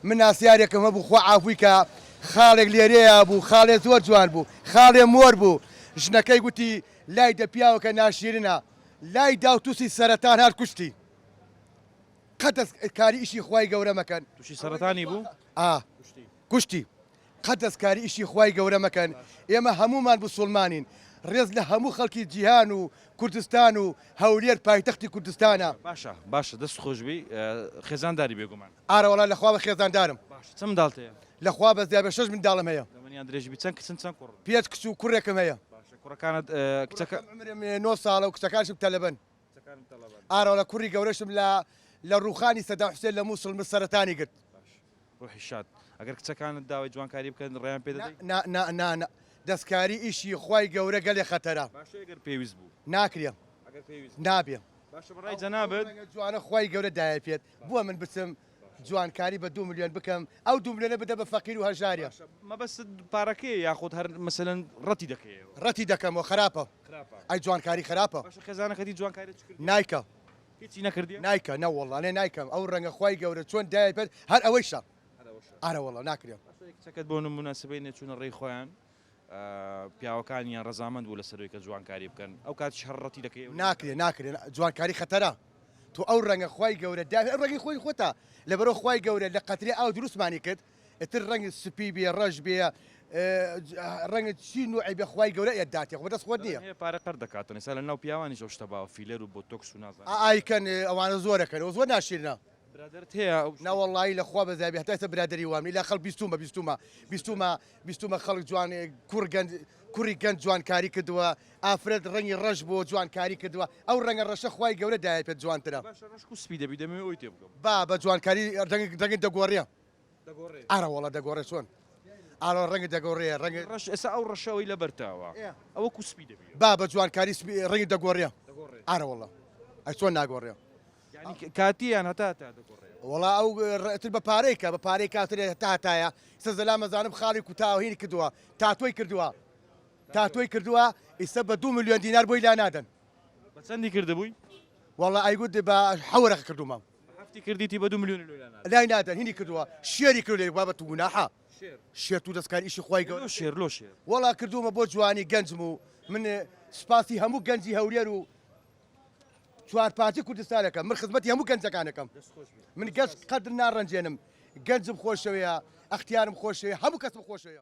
من ناسیارێکم هەبوو خوا عافوی کە خاڵێک لێرەیە بوو، خاڵێ زۆر جوان بوو، خاڵێ مۆر بوو. ژنەکەی گوتی لای دەپیاوە کە ناشیرنە، لای داوتوسی سەرەتان هات کوشتی. قەت کاری ئیشی خوای گەورە مەکەن. تووشی سەرەتانی بوو؟ کوشتی. قەت دەستکاری ئیشی خوای گەورە مەکەن. ئێمە هەمومان موسڵمانین. ڕێز لە هەموو خەڵکی جیهان و کوردستان و هەولێر پایتەختی کوردستانە. باشە دەست خۆشبی خێزانداری بێگومان. ئارەوەڵا لەخوا بە خێزاندارم. چەند منداڵ هەیە؟ لەخوا بەزیا بە 6 منداڵم هەیە. دەمەنیان درێژی چەند کچن چەند کوڕ؟ 5 کچ و کوڕێکم هەیە. کوڕەکانت کچەکە 9 ساڵە و کچەکانشم تەلەبەن. ئارەوەڵا کوڕی گەورەشم لە ڕووخانی سەدا حوسێن لە مووسڵ من سەرەتانی گرت. ڕۆحی شاد. ئەگەر کچەکانت داوای جوانکاری بکەن ڕێیان پێ دەدەیت؟ نا دەستکاری ئیشی خوای گەورە گەلێ خەتەرە. باشە ئەگەر پێویست بوو. ناکرێ. ئەگەر پێویست نابێ. باشە بەڕای جەنابەت جوانە خوای گەورە دایە پێت. بووە من بچم جوانکاری بە 2 ملیۆن بکەم ئەو 2 ملیۆنە بدە بە فەقیر و هەژاریە. مەبەست پارەکەی یاخود هەر مەسەلەن ڕەتی دەکەیەوە. ڕەتی دەکەمەوە خراپە. ئەی جوانکاری خراپە. باشە خێزانەکەتی جوانکاری چ کرد؟ نایکە. هیچی نەکردی؟ نایکە نەوەڵڵانێ نایکەم ئەو ڕەنگە خوای گەورە چۆن دایە پێت هەر ئەوەیشە. ئارەوەڵە ناکرێم. کچەکەت بۆ نمونەسبەی نەچوونە ڕێی خۆیان پیاوەکانیان ڕەزامەند بوو لەسەرەوەی کە جوانکاری بکەن ئەو کات شەڕەتی دەکەی ناکرێ جوانکاری خەتەرە تۆ ئەو ڕەنگە خوای گەورە دا ڕەنگی خۆی خۆتە لەبەرەوە خوای گەورە لە قەتری ئاو دروستمانی کرد ئتر ڕەنگی سپی بێ ڕەش بێ ڕەنگە چی نوعی بێ خوای گەورە ئێداتێ خۆ دەست خۆت نییە پارە قەر دەکاتن ئێستا لە ناو پیاوانی شەو شتە باوە فیلەر و بۆتۆکس و نازانم ئایکەن ئەوانە زۆرەکەن ئەو زۆر ناشیرنە برادرت هەیە ناوەڵڵی لە خوا بەزابی هەتا ئێستا برادری وامی لا خەڵ بیستومە خەڵک جوان کوڕی گەنج جوانکاری کردووە ئافرەت ڕەنگی ڕەش بۆ جوانکاری کردووە ئەو ڕەنگە ڕەشە خوای گەورە دایە پێت جوانترە سپی دەبی دەمێ ئەوی تێ بکەم با بە جوانکاری ڕەنگی دەگۆڕێ ئارەوەڵە دەگۆڕێ چۆن ئاڵۆ ڕەنگی دەگۆڕێ ڕەنگی ڕەش ئێستا ئەو ڕەشەوەی لە بەرتاوە ئەوە کوسپی دەبی با بە جوانکاری ڕەنگی دەگۆڕێ ئارەوەڵە ئەی چۆن ناگۆڕێ کاتیان هەتا دەگۆڕێ وڵا ئەو تر بە پارەیکە بە پارەی کاترێ تاتایە سەزەلا مەزانم خاڵی کوتاوهینی کردووە تاتۆی کردووە ئیستا بە 2 ملیۆن دینار بۆی لا نادەن بە چەندی کردبووی وڵا ئایگوت بە حەوەرەخ کردومە هەفتی کردیتی بە 2 ملیۆن لای نادەن هینی کردووە شێری کرد لێ بابەت گوناحە شێر و دەستکاری ئیشی خوای گەورە شێر وڵا کردومە بۆ جوانی گەنجم و من سپاسی هەموو گەنجی هەولێر و چوار پارتی کوردستانەکەم من خزمەتی هەموو گەنجەکانەکەم من گەشت قەدر ناڕەنجێنم گەنجم خۆشەوەیە ئەختیارم خۆشەوەیە هەموو کەسم خۆشەوەیە